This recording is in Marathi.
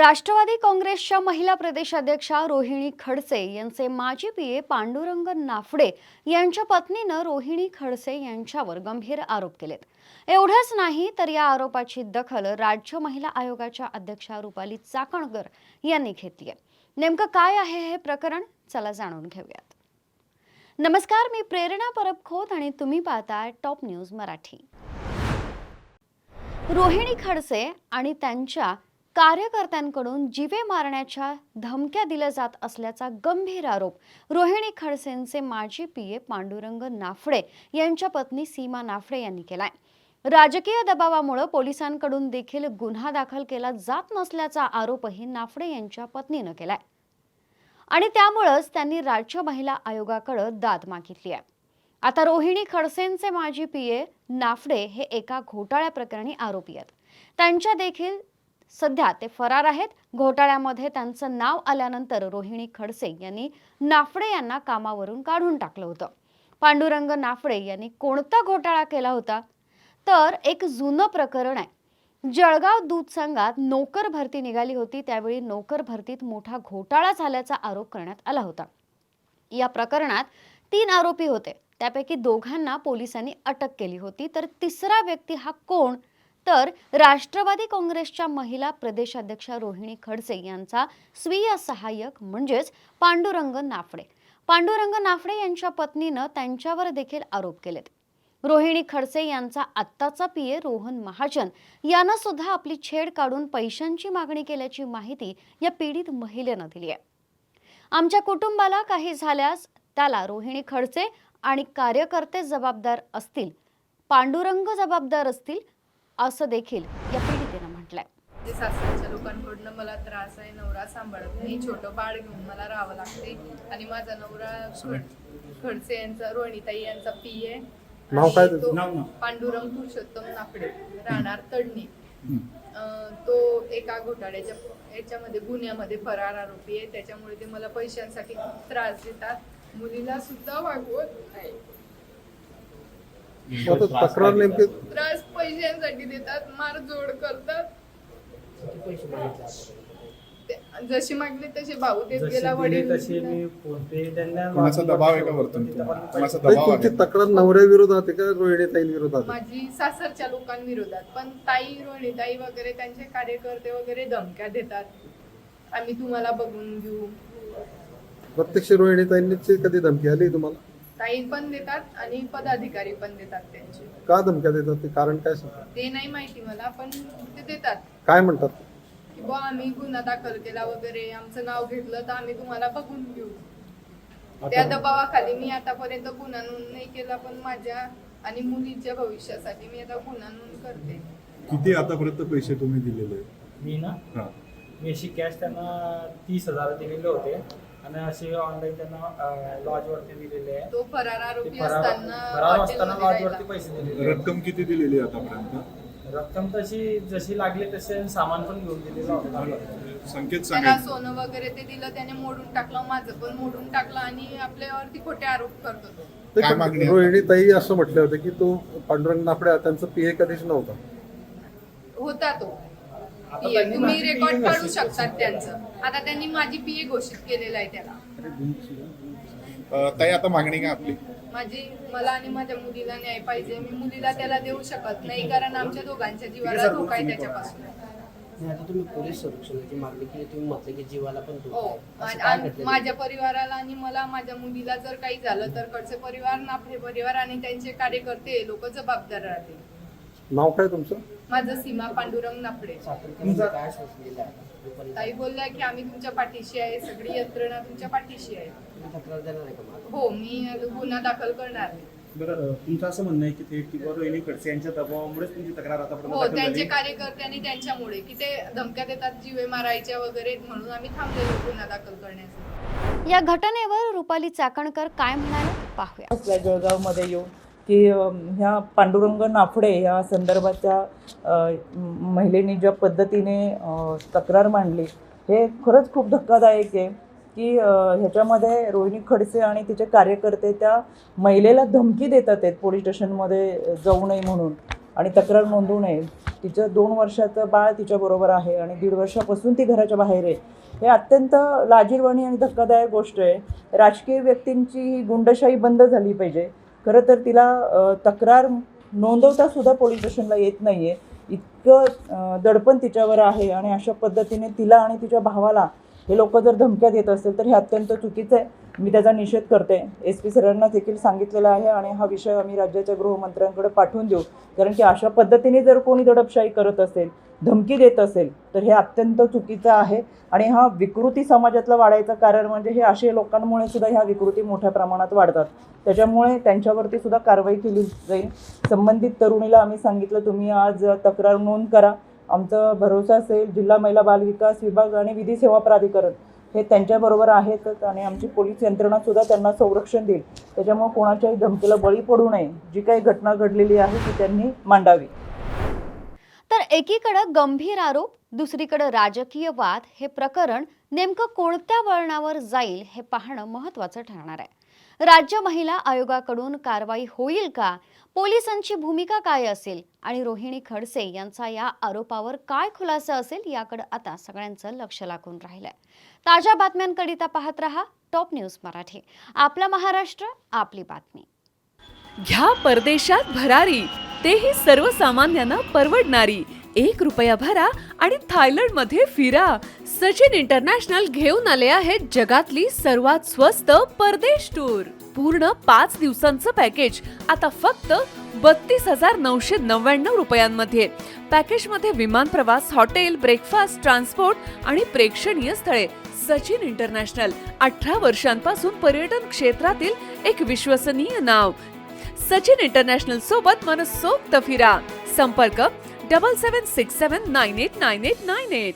राष्ट्रवादी काँग्रेसच्या महिला प्रदेशाध्यक्षा रोहिणी खडसे यांचे माजी पीए पांडुरंग नाफडे यांच्या पत्नीनं रोहिणी खडसे यांच्यावर गंभीर आरोप केलेत। एवढंच नाही तर या आरोपाची दखल राज्य महिला आयोगाच्या अध्यक्षा रुपाली चाकणकर यांनी घेतली आहे। नेमकं काय आहे हे प्रकरण, चला जाणून घेऊयात। नमस्कार, मी प्रेरणा परबखोत आणि तुम्ही पाहताय टॉप न्यूज मराठी। रोहिणी खडसे आणि त्यांच्या कार्यकर्त्यांकडून जीवे मारण्याच्या धमक्या दिल्या जात असल्याचा गंभीर आरोप रोहिणी खडसेंचे माजी पीए पांडुरंग नाफडे यांच्या पत्नी सीमा नाफडे यांनी केलाय। राजकीय दबावामुळे पोलिसांकडून देखील गुन्हा दाखल केला जात नसल्याचा आरोपही नाफडे यांच्या पत्नीने केलाय आणि त्यामुळेच त्यांनी राज्य महिला आयोगाकडे दाद मागितली आहे। आता रोहिणी खडसेंचे माजी पीए नाफडे हे एका घोटाळ्या प्रकरणी आरोपी आहेत। त्यांच्या देखील सध्या ते फरार आहेत। घोटाळ्यामध्ये त्यांचं नाव आल्यानंतर रोहिणी खडसे यांनी नाफडे यांना कामावरून काढून टाकलं होतं। पांडुरंग नाफडे यांनी कोणता घोटाळा केला होता तर एक जुनं प्रकरण आहे। जळगाव दूध संघात नोकर भरती निघाली होती, त्यावेळी नोकर भरतीत मोठा घोटाळा झाल्याचा आरोप करण्यात आला होता। या प्रकरणात 3 आरोपी होते, त्यापैकी 2घांना पोलिसांनी अटक केली होती, तर तिसरा व्यक्ती हा कोण तर राष्ट्रवादी काँग्रेसच्या महिला प्रदेशाध्यक्षा रोहिणी खडसे यांचा स्वीय सहाय्यक म्हणजेच पांडुरंग नाफडे। पांडुरंग नाफडे यांच्या पत्नीनं त्यांच्यावर देखील आरोप केलेत। रोहिणी खडसे यांचा आत्ताचा पीए रोहन महाजन यानं सुद्धा आपली छेड काढून पैशांची मागणी केल्याची माहिती या पीडित महिलेनं दिली आहे। आमच्या कुटुंबाला काही झाल्यास त्याला रोहिणी खडसे आणि कार्यकर्ते जबाबदार असतील, पांडुरंग जबाबदार असतील असं देखील या पीडितेनं म्हटलंय। सासरच्या लोकांकडून मला त्रास आहे, नवरा सांभाळत नाही, छोटं बाळ घेऊन मला राहावं लागते आणि माझा नवरा खडसे यांचा रोहिणीताई यांचा पीए नाव काय पांडुरंग पुरुषोत्तम नाफडे राहणार तडणी। तो एका घोटाळ्याच्या याच्यामध्ये गुन्ह्यामध्ये फरार आरोपी आहे। त्याच्यामुळे ते मला पैशांसाठी त्रास देतात, मुलीला सुद्धा वागवत नाही। तक्रार नेमके त्रास पैशांसाठी देतात, मारझोड करतात। जशी मागली तशी भाऊ देत गेला, वडील कोणाचा दबाव आहे का वरतून? कोणाचा दबाव आहे? तुमची तक्रार नवऱ्याविरोधात आहे का रोहिणीताईंविरोधात? माझी सासरच्या लोकांविरोधात, पण ताई रोहिणीताई वगैरे त्यांचे कार्यकर्ते वगैरे धमक्या देतात, आम्ही तुम्हाला बघून घेऊ। प्रत्यक्ष रोहिणीताईंची कधी धमकी आली तुम्हाला? ताई पण देतात आणि पदाधिकारी पण देतात। त्यांचे का धमक्या देतात ते कारण काय सांगा? ते नाही माहिती मला, पण ते देतात। काय म्हणतात? की बा आम्ही गुन्हा दाखल केला वगैरे, आमचं नाव घेतलं तर आम्ही तुम्हाला बघून घेऊ। त्या दबावाखाली मी आतापर्यंत गुन्हा नोंद नाही केला, पण माझ्या आणि मुलीच्या भविष्यासाठी मी आता गुन्हा नोंद करते। किती आतापर्यंत पैसे तुम्ही दिलेले? मी मी अशी कॅश त्यांना 30,000 दिलेले होते आणि असे ऑनलाईन त्यांना लॉजवरती दिलेले आहे। तो फरार आरोपी फरार असताना लॉजवरती पैसे दिलेले। रक्कम किती दिलेली आतापर्यंत? रक्कम तशी जशी लागली तसे सामान पण घेऊन दिलेलं होतं। संकेत त्याला सांगा। सोनं वगैरे ते दिलं, त्याने मोडून टाकलं, माझं पण मोडून टाकलं आणि आपल्यावरती खोटे आरोप करत होतो। काय मागणी? रोहिणीताई असं म्हटलं होतं की तो पांडुरंग नाफडे त्यांचा पीए कधीच नव्हता होता तो पीए, तुम्ही रेकॉर्ड काढू शकतात त्यांचं। आता त्यांनी माझी पीए घोषित केलेलं आहे त्याला। ताई, आता मागणी काय आपली? मला आणि माझ्या मुलीला न्याय पाहिजे। मी मुलीला त्याला देऊ शकत नाही, कारण आमच्या दोघांच्या जीवाला धोका आहे त्याच्यापासून। आता तुम्ही पोलीस संरक्षणाची मागणी केली, तुम्ही म्हटलं की जीवाला पण धोका हो, आहे। असं काय घडलं? माझ्या परिवाराला आणि मला, माझ्या मुलीला जर काही झालं तर खडसे परिवार, नाफडे परिवार आणि त्यांचे कार्यकर्ते लोक जबाबदार राहतील। नाव काय तुमचं? माझं सीमा पांडुरंग नाफडे। सातारकरांचं काय सोचलेलं आहे? ताई बोलल्या की आम्ही तुमच्या पाठीशी आहे, सगळी यंत्रणा तुमच्या पाठीशी आहे। तुम्ही तक्रार देणार आहे का मला? हो, मी गुन्हा दाखल करणार आहे। बरं, तुमचं असं म्हणणं आहे की ते किंवा रोहिणी खडसे यांच्या दबावामुळेच तुमची तक्रार आतापर्यंत हो, दाखल त्यांचे झाली? कार्यकर्ते आणि त्यांच्यामुळे की ते धमक्या देतात जीवे मारायच्या वगैरे, म्हणून आम्ही थांबलेलो गुन्हा दाखल करण्यासाठी। या घटनेवर रुपाली चाकणकर काय म्हणाले पाहूया। जळगावमध्ये येऊन की ह्या पांडुरंग नाफडे या संदर्भाच्या महिलेने ज्या पद्धतीने तक्रार मांडली, हे खरंच खूप धक्कादायक आहे की ह्याच्यामध्ये रोहिणी खडसे आणि तिचे कार्यकर्ते त्या महिलेला धमकी देतात आहेत पोलीस स्टेशनमध्ये जाऊ नये म्हणून। आणि तक्रार नोंदवू नये. तिचं 2 वर्षाचं बाळ तिच्याबरोबर आहे आणि 1.5 वर्षापासून ती घराच्या बाहेर आहे. हे अत्यंत लाजिरवाणी आणि धक्कादायक गोष्ट आहे. राजकीय व्यक्तींची ही गुंडशाही बंद झाली पाहिजे. खरं तर तिला तक्रार नोंदवता सुद्धा पोलीस स्टेशनला येत नाही आहे. इतकं दडपण तिच्यावर आहे आणि अशा पद्धतीने तिला आणि तिच्या भावाला हे लोक जर धमक्या देत असेल तर हे अत्यंत चुकीचं आहे. मी त्याचा निषेध करते. SP सरांना देखील सांगितलेलं आहे आणि हा विषय आम्ही राज्याच्या गृहमंत्र्यांकडे पाठवून देऊ. कारण की अशा पद्धतीने जर कोणी दडपशाही करत असेल, धमकी देत असेल तर हे अत्यंत चुकीचं आहे. आणि हा विकृती समाजातला वाढायचं कारण म्हणजे हे असे लोकांमुळे सुद्धा ह्या विकृती मोठ्या प्रमाणात वाढतात. त्याच्यामुळे त्यांच्यावरती सुद्धा कारवाई केली जाईल. संबंधित तरुणीला आम्ही सांगितलं तुम्ही आज तक्रार नोंद करा. आमचा भरोसा असेल जिल्हा महिला बाल विकास विभाग आणि विधी सेवा प्राधिकरण हे त्यांच्याबरोबर आहेतच आणि आमची पोलीस यंत्रणासुद्धा त्यांना संरक्षण देईल. त्याच्यामुळे कोणाच्याही धमकीला बळी पडू नये. जी काही घटना घडलेली आहे ती त्यांनी मांडावी. तर एकीकडे गंभीर आरोप, दुसरीकडे राजकीय वाद, हे प्रकरण नेमकं कोणत्या वळणावर जाईल हे पाहणं महत्त्वाचं ठरणार आहे. राज्य महिला आयोगाकडून कारवाई होईल का? पोलिसांची भूमिका काय असेल? आणि रोहिणी खडसे यांचा या आरोपावर काय खुलासा असेल याकडे आता सगळ्यांचं लक्ष लागून राहिलंय. ताज्या बातम्यांकरिता पाहत रहा टॉप न्यूज मराठी. आपला महाराष्ट्र, आपली बातमी. घ्या परदेशात भरारी, तेही सर्वसामान्यांना परवडणारी. 1 रुपया भरा आणि थायलंडमध्ये फिरा. सचिन इंटरनॅशनल घेऊन आले आहेत जगातली सर्वात स्वस्त परदेश टूर. पूर्ण 5 दिवसांचं पॅकेज आता फक्त 32,999 रुपयांमध्ये. पॅकेजमध्ये विमान प्रवास, हॉटेल, ब्रेकफास्ट, ट्रान्सपोर्ट आणि प्रेक्षणीय स्थळे. सचिन इंटरनॅशनल 18 वर्षांपासून पर्यटन क्षेत्रातील एक विश्वसनीय नाव. सचिन इंटरनॅशनल सोबत मनसोक्त फिरा. संपर्क 7767989898.